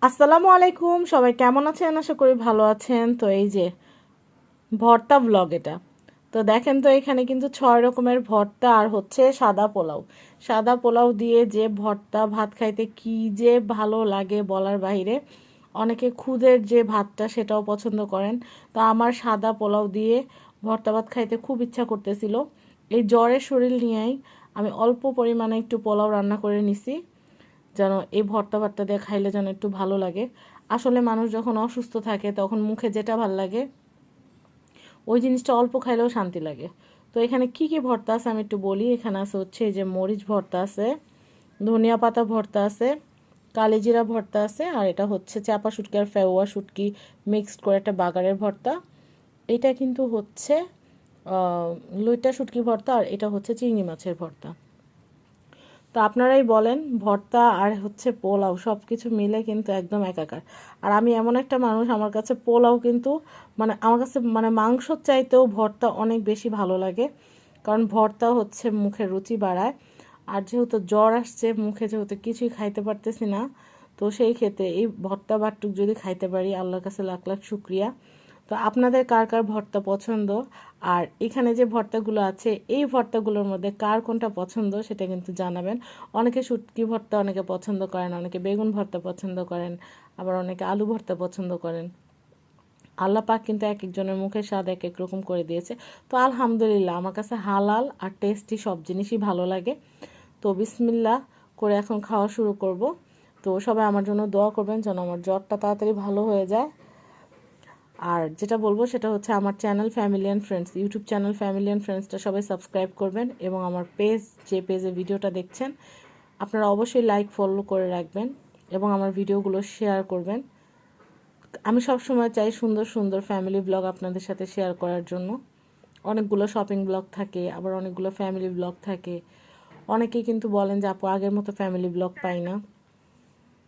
আসসালামু আলাইকুম, সবাই কেমন আছেন? আশা করি ভালো আছেন। তো এই যে ভর্তা ব্লগ এটা। তো দেখেন তো এখানে কিন্তু 6 রকমের ভর্তা আর হচ্ছে সাদা পোলাও। সাদা পোলাও দিয়ে যে ভর্তা ভাত খাইতে কি যে ভালো লাগে বলার বাইরে। অনেকে খুদের যে ভাতটা সেটাও পছন্দ করেন। তো আমার সাদা পোলাও দিয়ে ভর্তা ভাত খাইতে খুব ইচ্ছা করতেছিল। এই জ্বরের শরীর নিয়েই আমি অল্প পরিমাণে একটু পোলাও রান্না করে নিছি, যেন এই ভর্তা ভর্তা দিয়ে খাইলে যেন একটু ভালো লাগে। আসলে মানুষ যখন অসুস্থ থাকে তখন মুখে যেটা ভাল লাগে ওই জিনিসটা অল্প খাইলেও শান্তি লাগে। তো এখানে কি কি ভর্তা আছে আমি একটু বলি। এখানে আছে হচ্ছে এই যে মরিচ ভর্তা আছে, ধনিয়া পাতা ভর্তা আছে, কালিজিরা ভর্তা আছে, আর এটা হচ্ছে চাপা শুটকি আর ফেওয়া শুটকি মিক্সড করে একটা বাগারের ভর্তা। এটা কিন্তু হচ্ছে লইট্টা শুটকি ভর্তা, আর এটা হচ্ছে চিংড়ি মাছের ভর্তা। তো আপনারাই বলেন, ভর্তা আর হচ্ছে পোলাও সব কিছু মিলে কিন্তু একদম একাকার। আর আমি এমন একটা মানুষ, আমার কাছে পোলাও কিন্তু মানে আমার কাছে মানে মাংসর চাইতেও ভর্তা অনেক বেশি ভালো লাগে। কারণ ভর্তা হচ্ছে মুখের রুচি বাড়ায়। আর যেহেতু জ্বর আসছে, মুখে যেহেতু কিছুই খাইতে পারতেছি না, তো সেই ক্ষেত্রে এই ভর্তা বাটটুক যদি খাইতে পারি, আল্লাহর কাছে লাখ লাখ শুক্রিয়া। তো আপনাদের কার কার ভর্তা পছন্দ, আর এখানে যে ভর্তাগুলো আছে এই ভর্তাগুলোর মধ্যে কার কোনটা পছন্দ সেটা কিন্তু জানাবেন। অনেকে শুটকি ভর্তা অনেকে পছন্দ করেন, অনেকে বেগুন ভর্তা পছন্দ করেন, আবার অনেকে আলু ভর্তা পছন্দ করেন। আল্লাহ পাক কিন্তু এক একজনের মুখের স্বাদ এক এক রকম করে দিয়েছে। তো আলহামদুলিল্লাহ, আমার কাছে হালাল আর টেস্টি সব জিনিসই ভালো লাগে। তো বিসমিল্লাহ করে এখন খাওয়া শুরু করব। তো সবাই আমার জন্য দোয়া করবেন যেন আমার জ্বরটা তাড়াতাড়ি ভালো হয়ে যায়। আর যেটা বলবো সেটা হচ্ছে আমার channel family and friends, YouTube channel family and ফ্রেন্ডসটা সবাই সাবস্ক্রাইব করবেন, এবং আমার পেজ, যে পেজে ভিডিওটা দেখছেন আপনারা অবশ্যই লাইক ফলো করে রাখবেন এবং আমার ভিডিওগুলো শেয়ার করবেন। আমি সব সময় চাই সুন্দর সুন্দর ফ্যামিলি ব্লগ আপনাদের সাথে শেয়ার করার জন্য। অনেকগুলো শপিং ব্লগ থাকে, আবার অনেকগুলো ফ্যামিলি ব্লগ থাকে। অনেকেই কিন্তু বলেন যে আপু আগের মতো ফ্যামিলি ব্লগ পাই না।